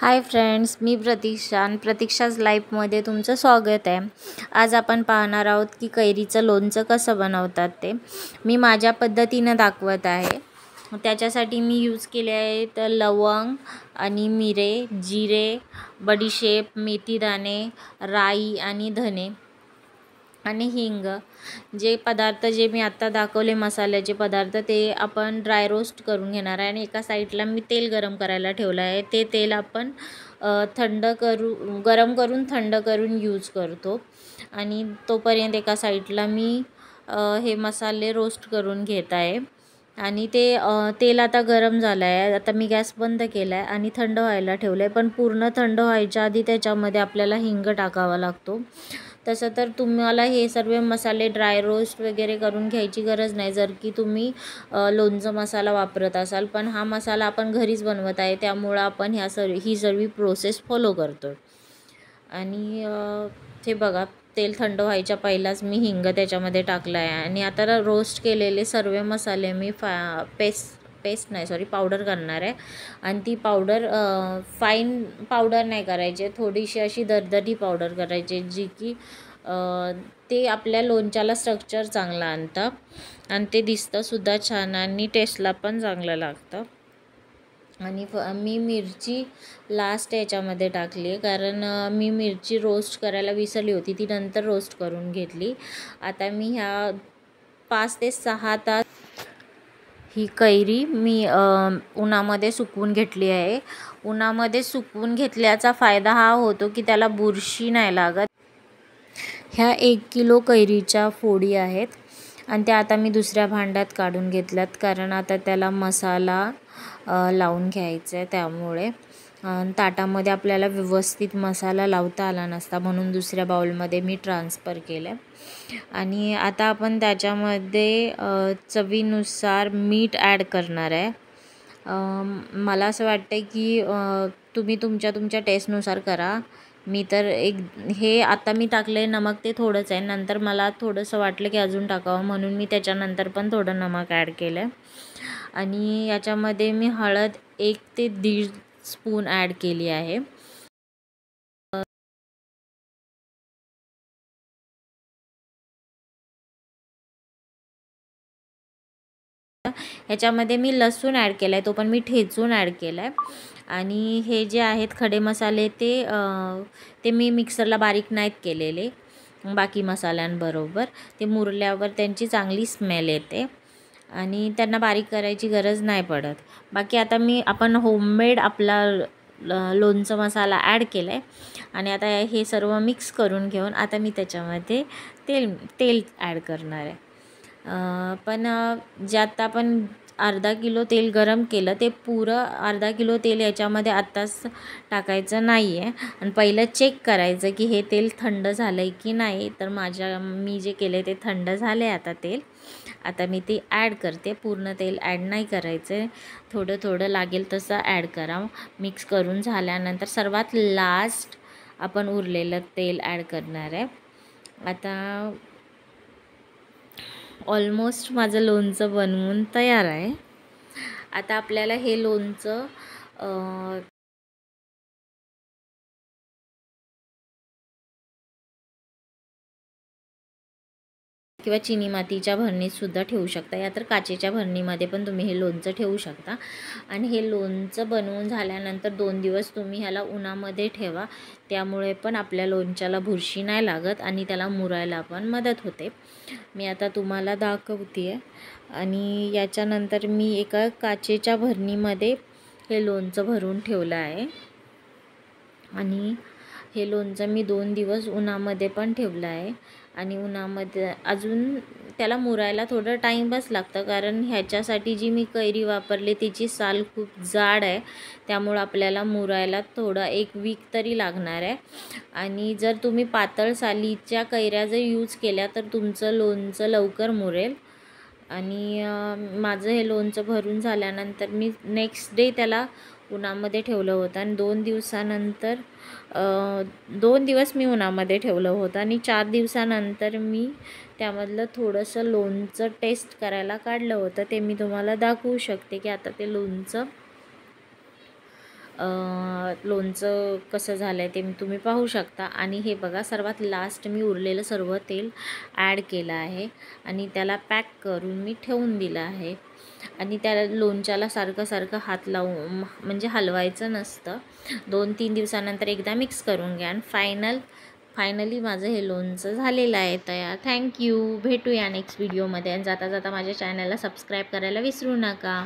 Hi friends, मी प्रतीक्षा आणि प्रतीक्षाज लाईफमध्ये तुमचं स्वागत आहे. आज आपण पाहणार आहोत की कैरीचं लोणचं कसं बनवतात ते. मी माझ्या पद्धतीनं दाखवत आहे. त्याच्यासाठी मी यूज केले आहे तर लवंग आणि मिरे, जिरे, बडीशेप, मेथीदाणे, राई आणि धने आणि हिंग. जे पदार्थ जे मी आत्ता दाखवले मसाल्याचे पदार्थ ते आपण ड्राय रोस्ट करून घेणार आहे आणि एका साईडला मी तेल गरम करायला ठेवलं आहे. ते तेल आपण गरम करून थंड करून यूज करतो आणि तोपर्यंत एका साईडला मी हे मसाले रोस्ट करून घेत आहे आणि तेल आता गरम झालं आहे. आता मी गॅस बंद केला आहे आणि थंड व्हायला ठेवलं आहे. पण पूर्ण थंड व्हायच्या आधी त्याच्यामध्ये आपल्याला हिंग टाकावा लागतो. तसं तर तुम्हाला हे सर्व मसाले ड्राय रोस्ट वगैरे करून घ्यायची गरज नाही जर की तुम्ही लोणचं मसाला वापरत असाल. पण हा मसाला आपण घरीच बनवत आहे त्यामुळं आपण ही सर्व प्रोसेस फॉलो करतो. आणि हे बघा, तेल थंड व्हायच्या पहिलाच मी हिंग त्याच्यामध्ये टाकलं आहे आणि आता रोस्ट केलेले सर्व मसाले मी पावडर करणार आहे. आणि ती पावडर फाईन पावडर नाही करायची, थोडीशी अशी दरदरी पावडर करायची जी की ते आपल्या लोणच्याला स्ट्रक्चर चांगलं आणतं आणि ते दिसतंसुद्धा छान आणि टेस्टला पण चांगलं लागतं. आणि मी मिरची लास्ट याच्यामध्ये टाकली आहे कारण मी मिरची रोस्ट करायला विसरली होती, ती नंतर रोस्ट करून घेतली. आता मी ह्या 5 ते 6 तास ही कैरी मी उन्हामध्ये सुकवून घेतली आहे. उन्हामध्ये सुकवून घेतल्याचा फायदा हा होतो की त्याला बुरशी नाही लागत. ह्या 1 किलो कैरीच्या फोडी आहेत आणि त्या आता मी दुसऱ्या भांड्यात काढून घेतल्यात कारण आता त्याला मसाला लावून घ्यायचा आहे. त्यामुळे ताटामध्ये आपल्याला व्यवस्थित मसाला लावता आला नसता म्हणून दुसऱ्या बाउलमध्ये मी ट्रान्सफर केलं. आणि आता आपण त्याच्यामध्ये चवीनुसार मीठ ॲड करणार आहे. मला असं वाटतं की तुम्ही तुमच्या टेस्टनुसार करा. मी तर हे आता मी टाकले नमक ते थोडंच आहे, नंतर मला थोडंसं वाटलं की अजून टाकावं म्हणून मी त्याच्यानंतर पण थोडं नमक ॲड केलं. आणि याच्यामध्ये मी हळद 1 ते 1.5 स्पून ॲड केली आहे. ह्याच्यामध्ये मी लसूण ॲड केला आहे, तो पण मी ठेचून ॲड केला आहे. आणि हे जे आहेत खडे मसाले ते मी मिक्सरला बारीक नाहीत केलेले बाकी मसाल्यांबरोबर. ते मुरल्यावर त्यांची चांगली स्मेल येते आणि त्यांना बारीक करायची गरज नाही पडत. बाकी आता आपण होममेड आपला लोणचं मसाला ॲड केला आहे आणि आता हे सर्व मिक्स करून घेऊन आता मी त्याच्यामध्ये तेल ॲड करणार आहे. पण ज्यात आपण अर्धा किलो तेल गरम केलं ते पुरं अर्धा किलो तेल याच्यामध्ये आत्ताच टाकायचं नाही आहे आणि पहिलं चेक करायचं की हे तेल थंड झालं आहे की नाही. तर मी जे केलं ते थंड झालं आहे आता तेल. आता मी ते ॲड करते. पूर्ण तेल ॲड नाही करायचं आहे, थोडं थोडं लागेल तसं ॲड करा. मिक्स करून झाल्यानंतर सर्वात लास्ट आपण उरलेलं तेल ॲड करणार आहे. आता ऑलमोस्ट माझं लोणचं बनवून तयार आहे. आता आपल्याला हे लोणचं किंवा चिनी मातीच्या भरणीतसुद्धा ठेवू शकता, या तर काचेच्या भरणीमध्ये पण तुम्ही हे लोणचं ठेवू शकता. आणि हे लोणचं बनवून झाल्यानंतर 2 दिवस तुम्ही ह्याला उन्हामध्ये ठेवा, त्यामुळे पण आपल्या लोणच्याला बुरशी नाही लागत आणि त्याला मुरायला पण मदत होते. मी आता तुम्हाला दाखवते आहे. आणि याच्यानंतर मी एका काचेच्या भरणीमध्ये हे लोणचं भरून ठेवलं आहे आणि हे लोणचं मी 2 दिवस उन्हामध्ये पण ठेवलं आहे. आणि उन्हामध्ये अजून त्याला मुरायला थोडं टाईमच लागतं कारण ह्याच्यासाठी जी मी कैरी वापरली तिची साल खूप जाड आहे, त्यामुळं आपल्याला मुरायला थोडं 1 वीक तरी लागणार आहे. आणि जर तुम्ही पातळ सालीच्या कैऱ्या जर यूज केल्या तर तुमचं लोणचं लवकर मुरेल. आणि माझं हे लोणचं भरून झाल्यानंतर मी नेक्स्ट डे त्याला उन्हामध्ये ठेवलं होतं आणि 2 दिवसानंतर 2 दिवस मी उन्हामध्ये ठेवलं होतं आणि 4 दिवसानंतर मी त्यामधलं थोडंसं लोणचं टेस्ट करायला काढलं होतं. ते मी तुम्हाला दाखवू शकते की आता ते लोणचं लोणचं कसं झालं आहे ते तुम्ही पाहू शकता. आणि हे बघा, सर्वात लास्ट मी उरलेलं सर्व तेल ॲड केलं आहे आणि त्याला पॅक करून मी ठेवून दिलं आहे. आणि त्या लोणच्याला सारखं हात लावून म्हणजे हलवायचं नसतं. 2-3 दिवसानंतर एकदा मिक्स करून घ्या. आणि फायनली माझं हे लोणचं झालेलं आहे तयार. थँक्यू. भेटूया नेक्स्ट व्हिडिओमध्ये. आणि जाता जाता माझ्या चॅनलला सबस्क्राईब करायला विसरू नका.